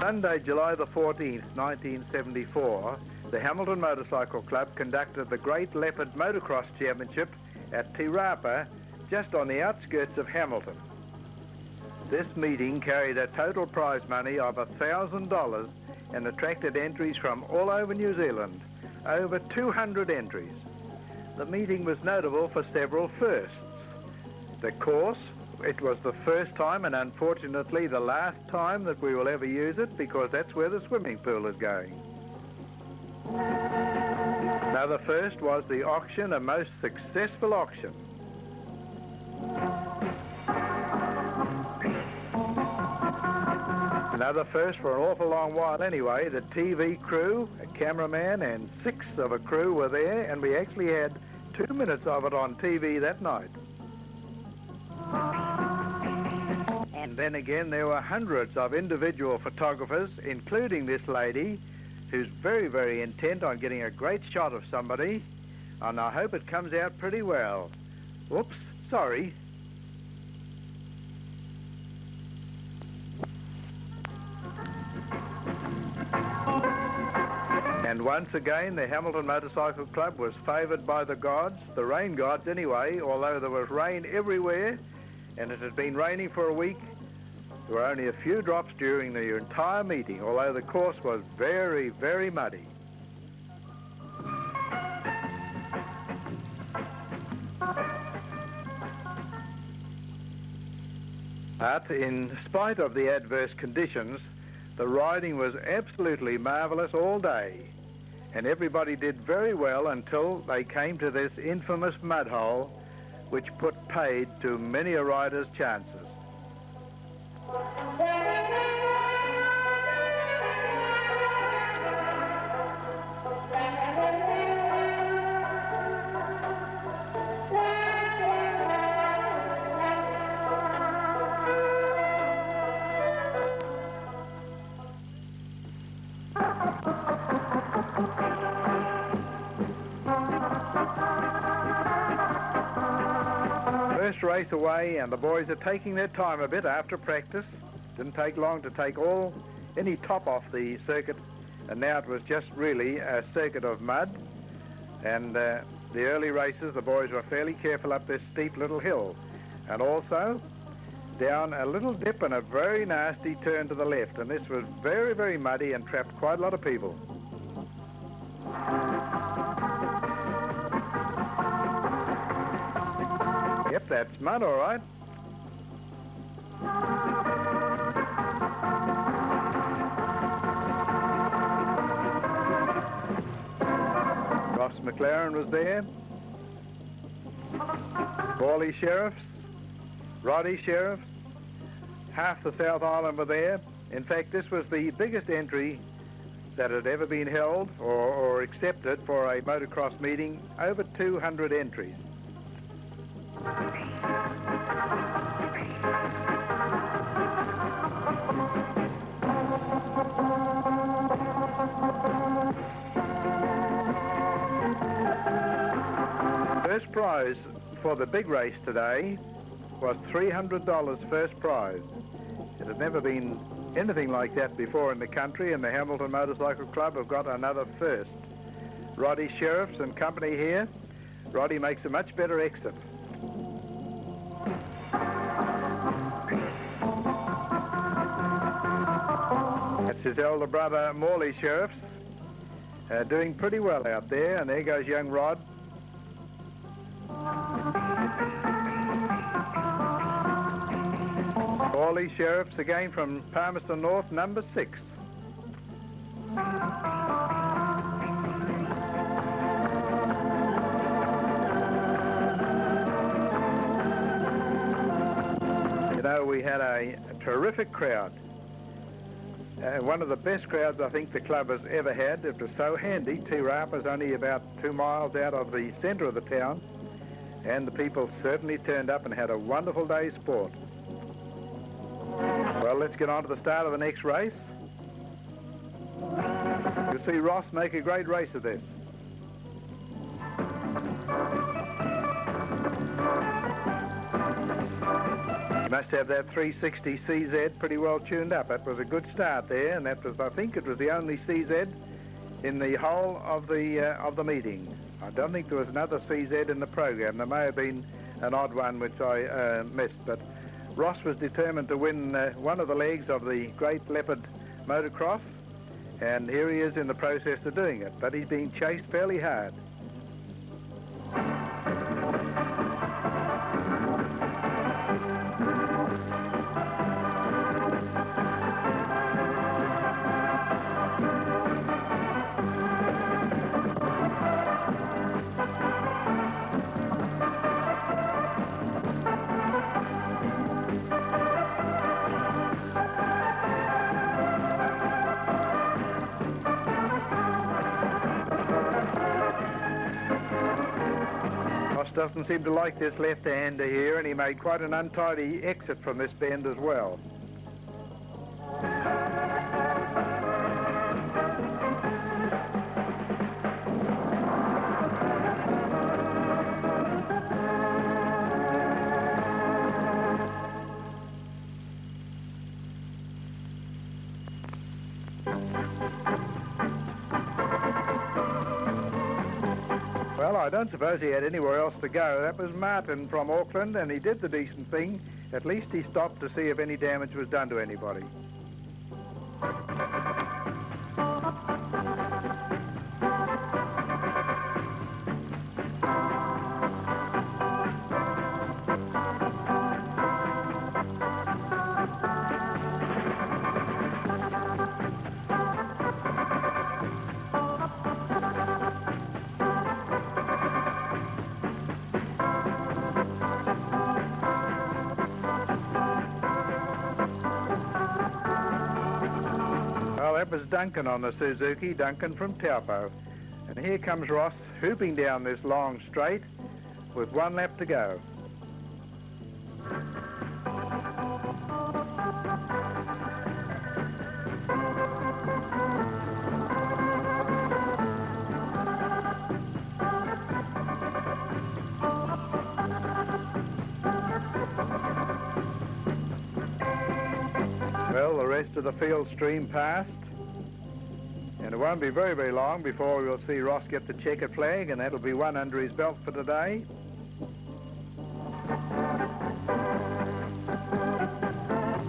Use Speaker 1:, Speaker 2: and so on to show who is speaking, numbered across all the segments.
Speaker 1: Sunday, July the 14th, 1974, the Hamilton Motorcycle Club conducted the Great Leopard Motocross Championship at Te Rapa, just on the outskirts of Hamilton. This meeting carried a total prize money of $1,000 and attracted entries from all over New Zealand, over 200 entries. The meeting was notable for several firsts. The course, it was the first time and unfortunately the last time that we will ever use it, because that's where the swimming pool is going. Now the first was the auction, a most successful auction. Another first for an awful long while anyway. The TV crew, a cameraman and 6 of a crew were there, and we actually had 2 minutes of it on TV that night. And then again, there were hundreds of individual photographers, including this lady, who's very, very intent on getting a great shot of somebody, and I hope it comes out pretty well. Whoops, sorry. And once again, the Hamilton Motorcycle Club was favoured by the gods, the rain gods anyway, although there was rain everywhere, and it had been raining for a week. There were only a few drops during the entire meeting, although the course was very, very muddy. But in spite of the adverse conditions, the riding was absolutely marvellous all day, and everybody did very well until they came to this infamous mud hole, which put paid to many a rider's chances. First race away, and the boys are taking their time a bit after practice. Didn't take long to take any top off the circuit, and now it was just really a circuit of mud. And the early races, the boys were fairly careful up this steep little hill, and also down a little dip and a very nasty turn to the left, and this was very, very muddy and trapped quite a lot of people. Yep, that's mud, all right. Ross McLaren was there. Morley Shirriffs, Roddy Shirriffs, half the South Island were there. In fact, this was the biggest entry that had ever been held or accepted for a motocross meeting, over 200 entries. First prize for the big race today was $300 first prize. It had never been anything like that before in the country, and the Hamilton Motorcycle Club have got another first. Roddy Shirriffs and company here. Roddy makes a much better exit. That's his elder brother, Morley Shirriffs, doing pretty well out there, and there goes young Rod. Morley Shirriffs again from Palmerston North, number 6. You know, we had a terrific crowd. One of the best crowds I think the club has ever had. It was so handy. Te Rapa's only about 2 miles out of the centre of the town, and the people certainly turned up and had a wonderful day's sport. Well, let's get on to the start of the next race. You'll see Ross make a great race of this. You must have that 360 CZ pretty well tuned up. That was a good start there, and that was, I think it was the only CZ in the whole of the meeting. I don't think there was another CZ in the program. There may have been an odd one which I missed, but Ross was determined to win one of the legs of the Great Leopard Motocross, and here he is in the process of doing it, but he's being chased fairly hard. Doesn't seem to like this left-hander here, and he made quite an untidy exit from this bend as well. Well, I don't suppose he had anywhere else to go. That was Martin from Auckland, and he did the decent thing. At least he stopped to see if any damage was done to anybody. That was Duncan on the Suzuki, Duncan from Taupo. And here comes Ross hooping down this long straight with 1 lap to go. Well, the rest of the field stream past. And it won't be very, very long before we'll see Ross get the checkered flag, and that'll be one under his belt for today.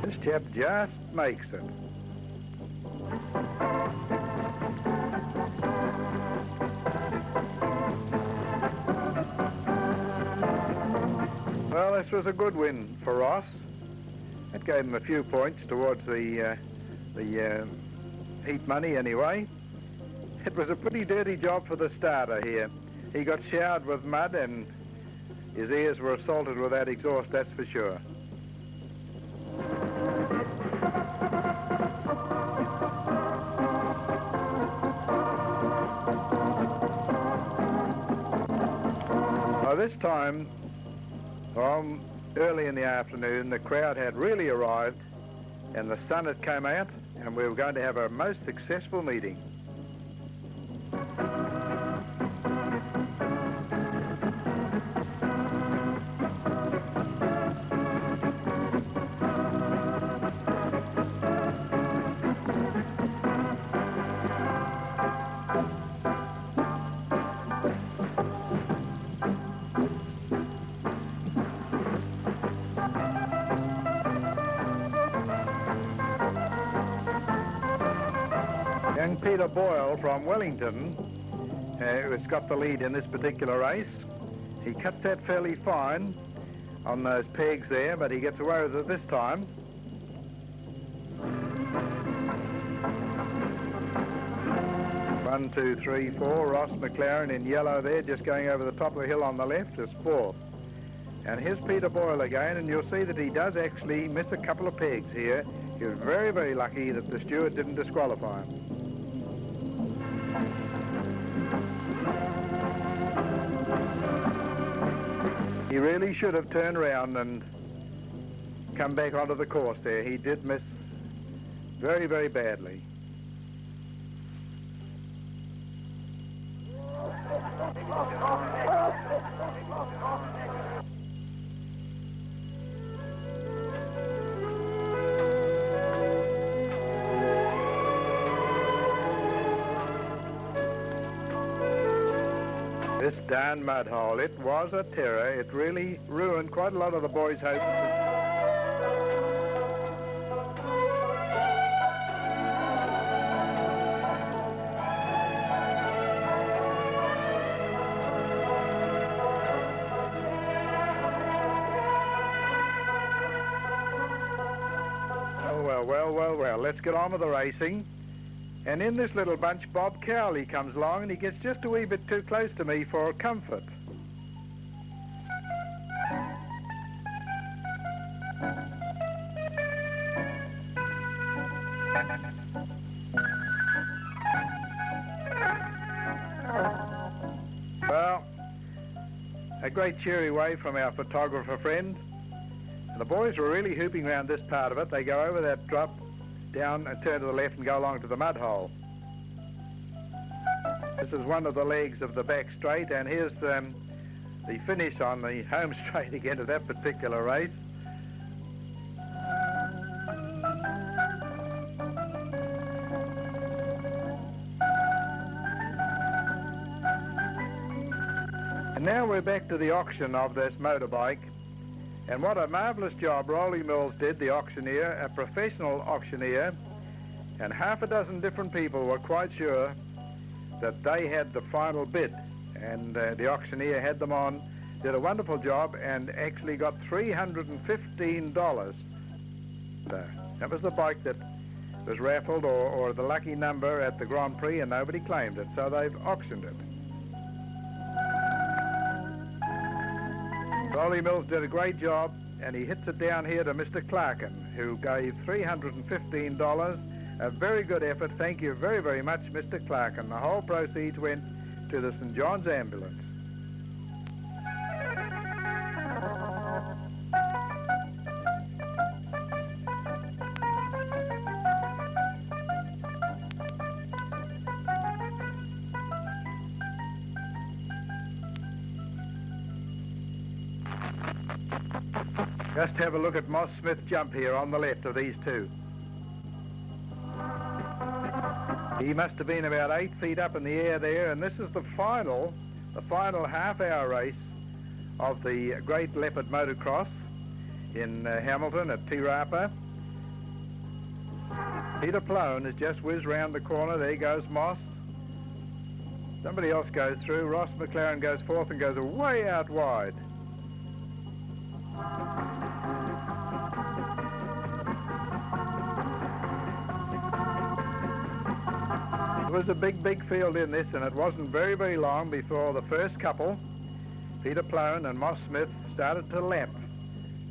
Speaker 1: This chap just makes it. Well, this was a good win for Ross. It gave him a few points towards the heat money anyway. It was a pretty dirty job for the starter here. He got showered with mud and his ears were assaulted with that exhaust, that's for sure. By this time, early in the afternoon, the crowd had really arrived and the sun had come out, and we were going to have a most successful meeting. Young Peter Boyle from Wellington, who's got the lead in this particular race. He cuts that fairly fine on those pegs there, but he gets away with it this time. 1, 2, 3, 4. Ross McLaren in yellow there, just going over the top of the hill on the left, is 4th. And here's Peter Boyle again, and you'll see that he does actually miss a couple of pegs here. He was very, very lucky that the steward didn't disqualify him. He really should have turned around and come back onto the course there. He did miss very, very badly. This darn mud hole, it was a terror. It really ruined quite a lot of the boys' hopes. Well, let's get on with the racing. And in this little bunch, Bob Cowley comes along, and he gets just a wee bit too close to me for comfort. Well, a great cheery wave from our photographer friend. And the boys were really hooping around this part of it. They go over that drop, down and turn to the left and go along to the mud hole. This is one of the legs of the back straight, and here's the finish on the home straight again of that particular race. And now we're back to the auction of this motorbike. And what a marvellous job Rolly Mills did, the auctioneer, a professional auctioneer, and half a dozen different people were quite sure that they had the final bid. And the auctioneer had them on, did a wonderful job, and actually got $315. That was the bike that was raffled, or the lucky number at the Grand Prix, and nobody claimed it, so they've auctioned it. Rolly Mills did a great job, and he hits it down here to Mr. Clarkin, who gave $315. A very good effort. Thank you very, very much, Mr. Clarkin. The whole proceeds went to the St. John's Ambulance. Just have a look at Moss Smith jump here on the left of these two. He must have been about 8 feet up in the air there, and this is the final half-hour race of the Great Leopard Motocross in Hamilton at Te Rapa. Peter Ploen has just whizzed round the corner. There goes Moss. Somebody else goes through. Ross McLaren goes fourth and goes way out wide. There was a big field in this, and it wasn't very, very long before the first couple, Peter Ploen and Moss Smith, started to lap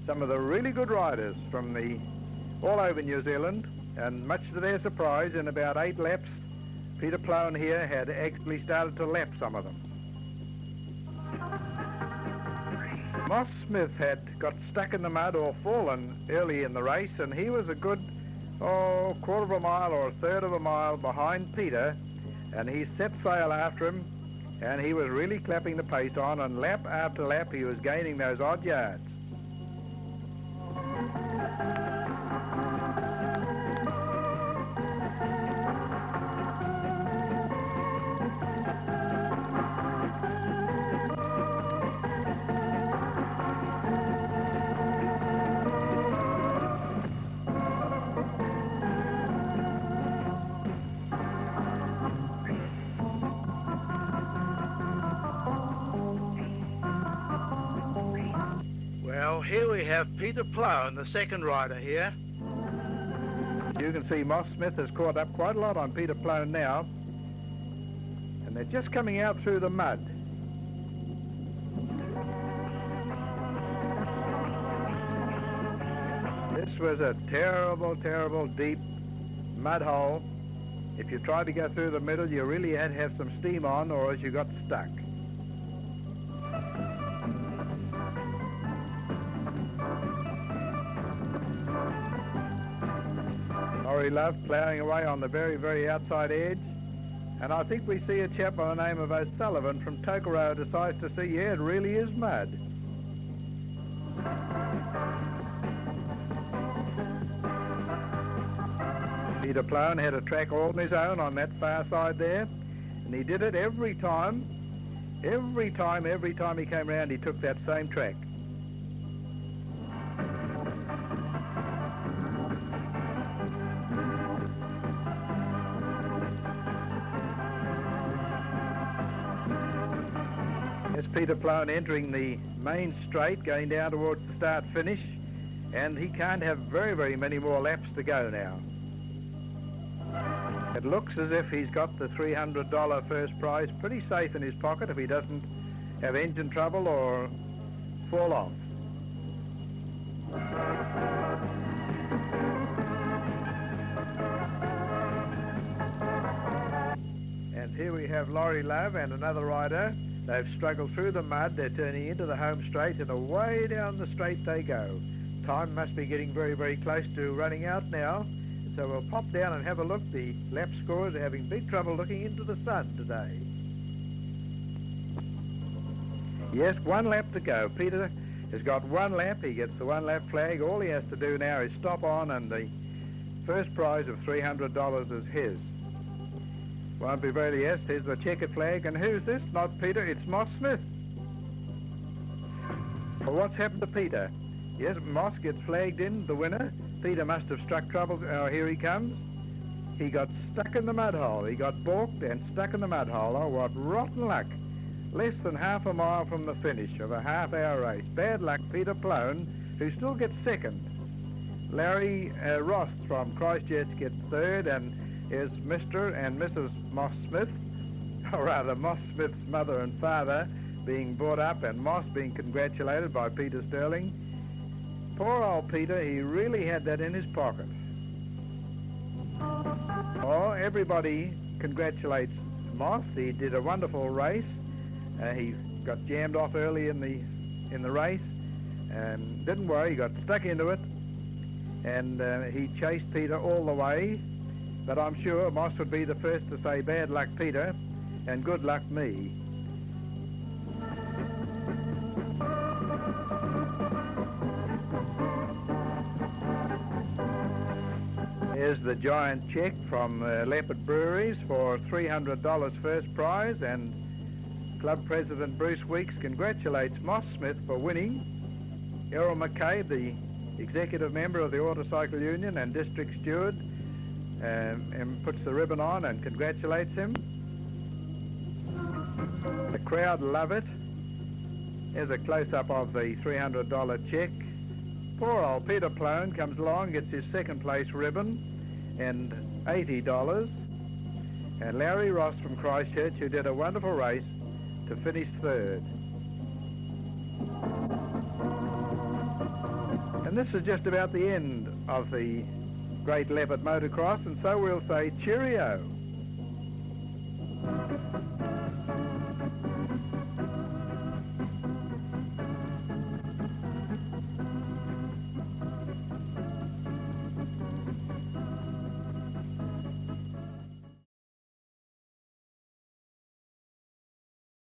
Speaker 1: some of the really good riders from all over New Zealand, and much to their surprise, in about 8 laps, Peter Ploen here had actually started to lap some of them. Moss Smith had got stuck in the mud or fallen early in the race, and he was a good quarter of a mile or a third of a mile behind Peter, and he set sail after him, and he was really clapping the pace on, and lap after lap he was gaining those odd yards. Well, here we have Peter Ploen, the second rider here. You can see Moss Smith has caught up quite a lot on Peter Ploen now. And they're just coming out through the mud. This was a terrible, terrible deep mud hole. If you tried to go through the middle, you really had to have some steam on, or else you got stuck. Morley Love ploughing away on the very, very outside edge. And I think we see a chap by the name of O'Sullivan from Tokoroa decides to see, yeah, it really is mud. Peter Ploen had a track all on his own on that far side there, and he did it every time he came around, he took that same track. There's Peter Ploen entering the main straight, going down towards the start-finish, and he can't have very, very many more laps to go now. It looks as if he's got the $300 first prize pretty safe in his pocket if he doesn't have engine trouble or fall off. And here we have Morley Love and another rider. They've struggled through the mud, they're turning into the home straight, and away down the straight they go. Time must be getting very, very close to running out now. So we'll pop down and have a look. The lap scorers are having big trouble looking into the sun today. Yes, 1 lap to go. Peter has got 1 lap. He gets the 1 lap flag. All he has to do now is stop on, and the first prize of $300 is his. Won't be very, yes, here's the checkered flag. And who's this? Not Peter, it's Moss Smith. Well, what's happened to Peter? Yes, Moss gets flagged in, the winner. Peter must have struck trouble. Oh, here he comes. He got stuck in the mud hole. He got balked and stuck in the mud hole. Oh, what rotten luck. Less than half a mile from the finish of a half-hour race. Bad luck, Peter Ploen, who still gets second. Larry Ross from Christchurch gets third, and is Mr. and Mrs. Moss Smith, or rather Moss Smith's mother and father, being brought up, and Moss being congratulated by Peter Sterling. Poor old Peter, he really had that in his pocket. Oh, everybody congratulates Moss. He did a wonderful race. He got jammed off early in the race, and didn't worry. He got stuck into it, and he chased Peter all the way. But I'm sure Moss would be the first to say, bad luck, Peter, and good luck, me. Here's the giant check from Leopard Breweries for $300 first prize, and Club President Bruce Weeks congratulates Moss Smith for winning. Errol McCabe, the executive member of the Autocycle Union and district steward, and puts the ribbon on and congratulates him. The crowd love it. Here's a close-up of the $300 check. Poor old Peter Ploen comes along, gets his second place ribbon and $80. And Larry Ross from Christchurch, who did a wonderful race, to finish third. And this is just about the end of the Great Leopard Motocross, and so we'll say cheerio.